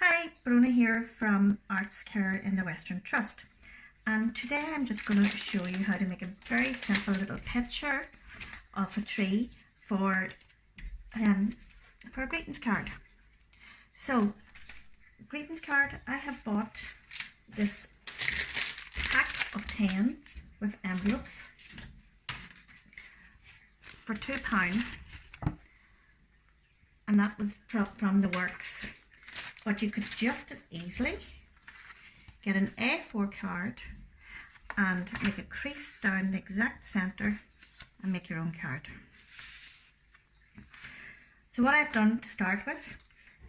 Hi, Bronagh here from Arts Care in the Western Trust, and today I'm just going to show you how to make a very simple little picture of a tree for a greetings card. So, greetings card, I have bought this pack of 10 with envelopes for £2, and that was from the works. But you could just as easily get an A4 card and make a crease down the exact centre and make your own card. So what I've done to start with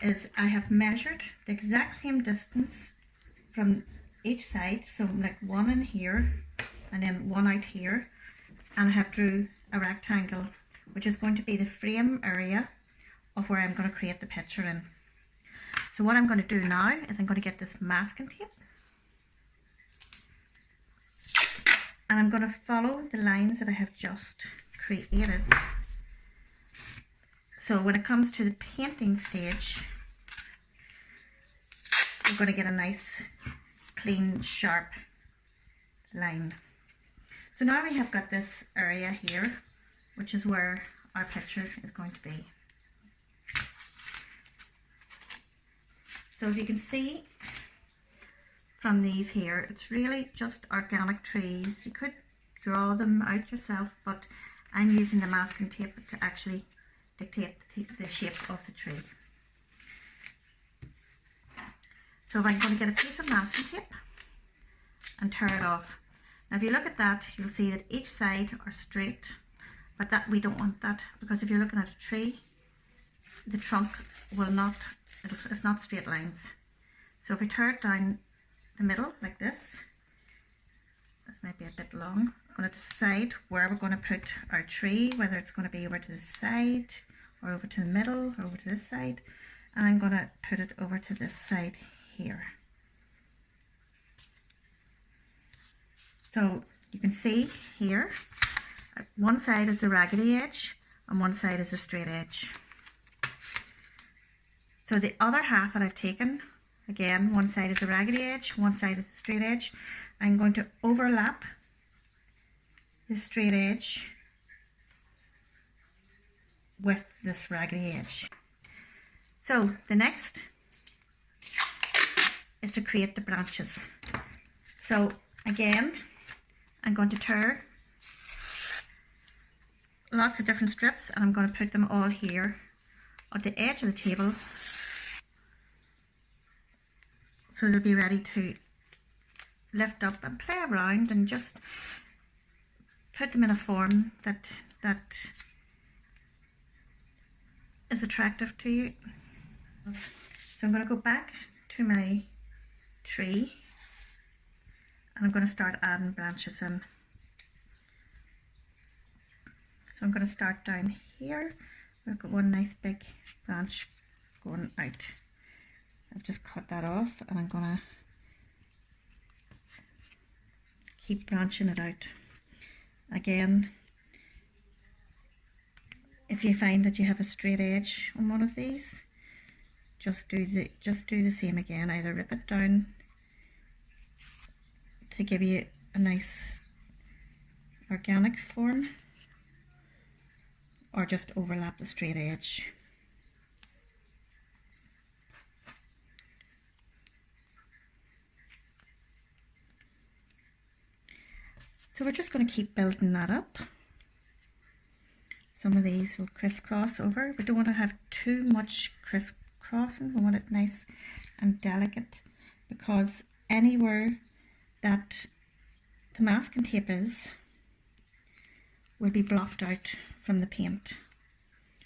is I have measured the exact same distance from each side, so like one in here and then one out here, and I have drew a rectangle which is going to be the frame area of where I'm going to create the picture in. So what I'm going to do now is I'm going to get this masking tape and I'm going to follow the lines that I have just created. So when it comes to the painting stage, we're going to get a nice, clean, sharp line. So now we have got this area here, which is where our picture is going to be. So as you can see from these here, it's really just organic trees. You could draw them out yourself, but I'm using the masking tape to actually dictate the shape of the tree. So I'm going to get a piece of masking tape and tear it off. Now if you look at that, you'll see that each side are straight, but that we don't want that, because if you're looking at a tree, the trunk will not, it's not straight lines. So if we tear it down the middle like this might be a bit long. I'm going to decide where we're going to put our tree, whether it's going to be over to the side or over to the middle or over to this side, and I'm going to put it over to this side here. So you can see here, one side is the raggedy edge and one side is the straight edge. So the other half that I've taken, again, one side is the raggedy edge, one side is the straight edge. I'm going to overlap the straight edge with this raggedy edge. So the next is to create the branches. So again, I'm going to tear lots of different strips and I'm going to put them all here at the edge of the table, so they'll be ready to lift up and play around and just put them in a form that is attractive to you. So I'm going to go back to my tree and I'm going to start adding branches in. So I'm going to start down here. I've got one nice big branch going out. I've just cut that off and I'm going to keep branching it out. Again, if you find that you have a straight edge on one of these, just do the same again. Either rip it down to give you a nice organic form, or just overlap the straight edge. So we're just going to keep building that up. Some of these will crisscross over. We don't want to have too much crisscrossing. We want it nice and delicate, because anywhere that the masking tape is will be blocked out from the paint.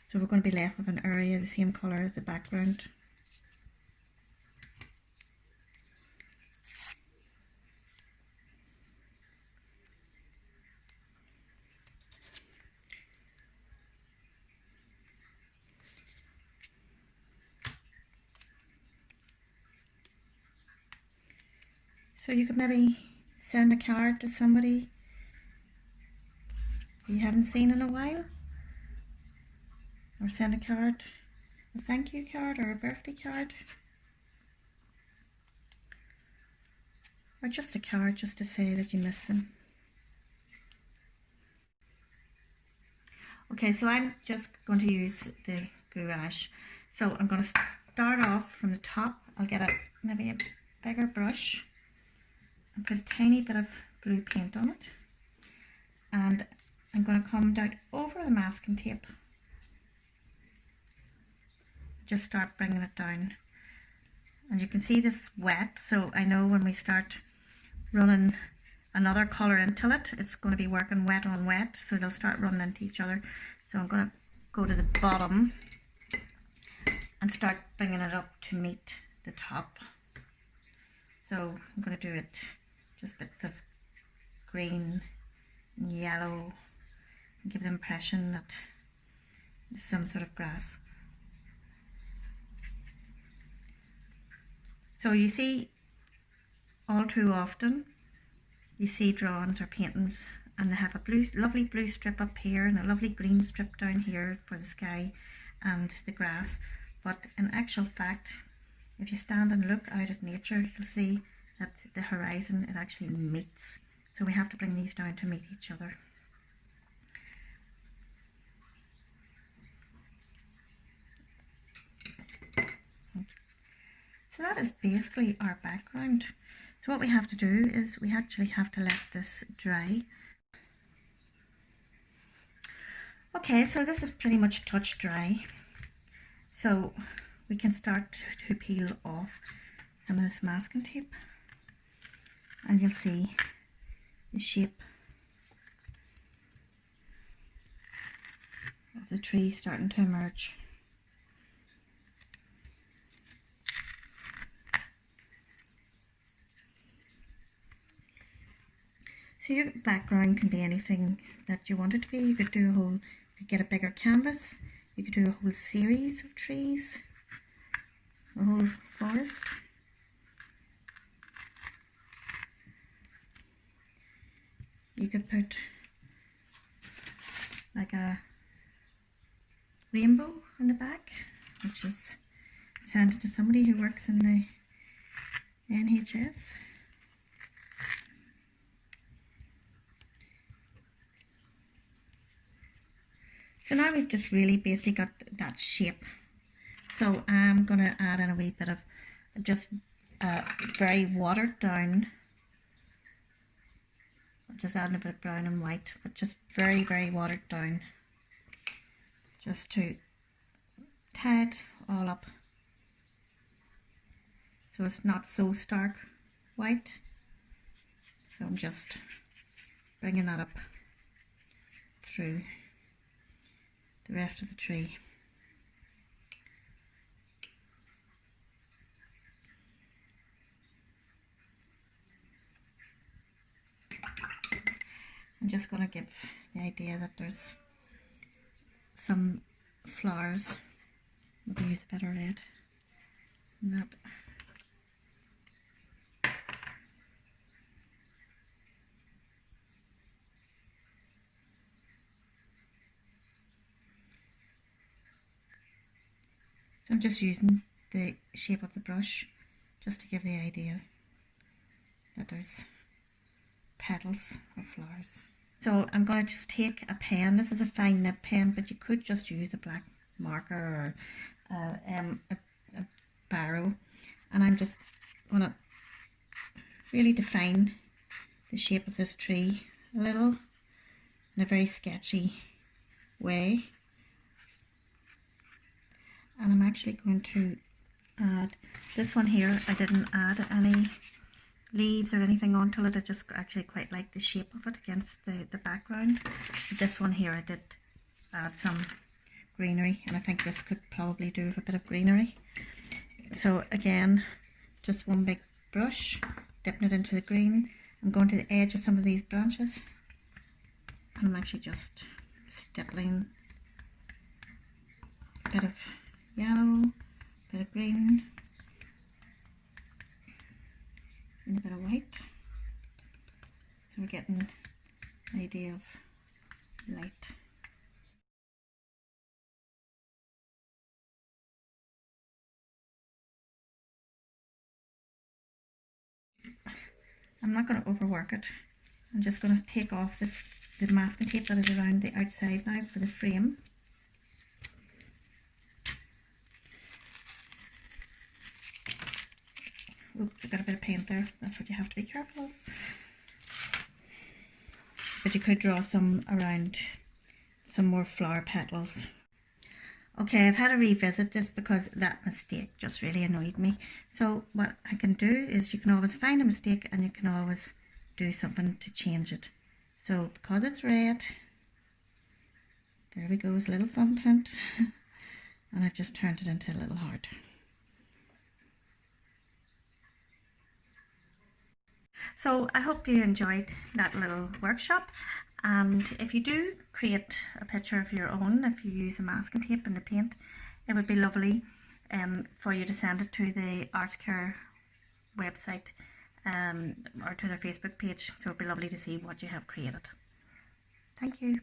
So we're going to be left with an area the same colour as the background. So you could maybe send a card to somebody you haven't seen in a while, or send a card, a thank you card or a birthday card. or just a card just to say that you miss them. Okay, so I'm just going to use the gouache. So I'm going to start off from the top. I'll get maybe a bigger brush and put a tiny bit of blue paint on it. And I'm going to come down over the masking tape. Just start bringing it down. And you can see this is wet, so I know when we start running another colour into it, it's going to be working wet on wet, so they'll start running into each other. So I'm going to go to the bottom and start bringing it up to meet the top. So I'm going to do it just bits of green and yellow and give the impression that there's some sort of grass. So you see, all too often you see drawings or paintings and they have a lovely blue strip up here and a lovely green strip down here for the sky and the grass, but in actual fact, if you stand and look out at nature, you'll see that the horizon, it actually meets. So we have to bring these down to meet each other. So that is basically our background. So what we have to do is we actually have to let this dry. Okay, so this is pretty much touch dry. So we can start to peel off some of this masking tape and you'll see the shape of the tree starting to emerge. So your background can be anything that you want it to be. You could do you could get a bigger canvas, you could do a whole series of trees, a whole forest. You could put like a rainbow on the back, which is sent to somebody who works in the NHS. So now we've just really basically got that shape. So I'm going to add in a wee bit of just very watered down, just adding a bit of brown and white, but just very, very watered down, just to tie it all up so it's not so stark white. So I'm just bringing that up through the rest of the tree. I'm just going to give the idea that there's some flowers. Maybe use a better red than that. So I'm just using the shape of the brush just to give the idea that there's petals or flowers. So I'm going to just take a pen. This is a fine nib pen, but you could just use a black marker or a barrow. And I'm just going to really define the shape of this tree a little in a very sketchy way. And I'm actually going to add this one here. I didn't add any leaves or anything onto it. I just actually quite like the shape of it against the background. But this one here I did add some greenery, and I think this could probably do with a bit of greenery. So again, just one big brush, dipping it into the green. I'm going to the edge of some of these branches and I'm actually just stippling a bit of yellow, a bit of green and a bit of white. So we're getting an idea of light. I'm not going to overwork it. I'm just going to take off the masking tape that is around the outside now for the frame. Oops, I got a bit of paint there. That's what you have to be careful of. But you could draw some around some more flower petals. Okay, I've had to revisit this because that mistake just really annoyed me. So what I can do is, you can always find a mistake and you can always do something to change it. So because it's red, there we go, it's a little thumbprint, and I've just turned it into a little heart. So I hope you enjoyed that little workshop, and if you do create a picture of your own, if you use a masking tape and the paint, it would be lovely for you to send it to the Arts Care website or to their Facebook page. So it would be lovely to see what you have created. Thank you.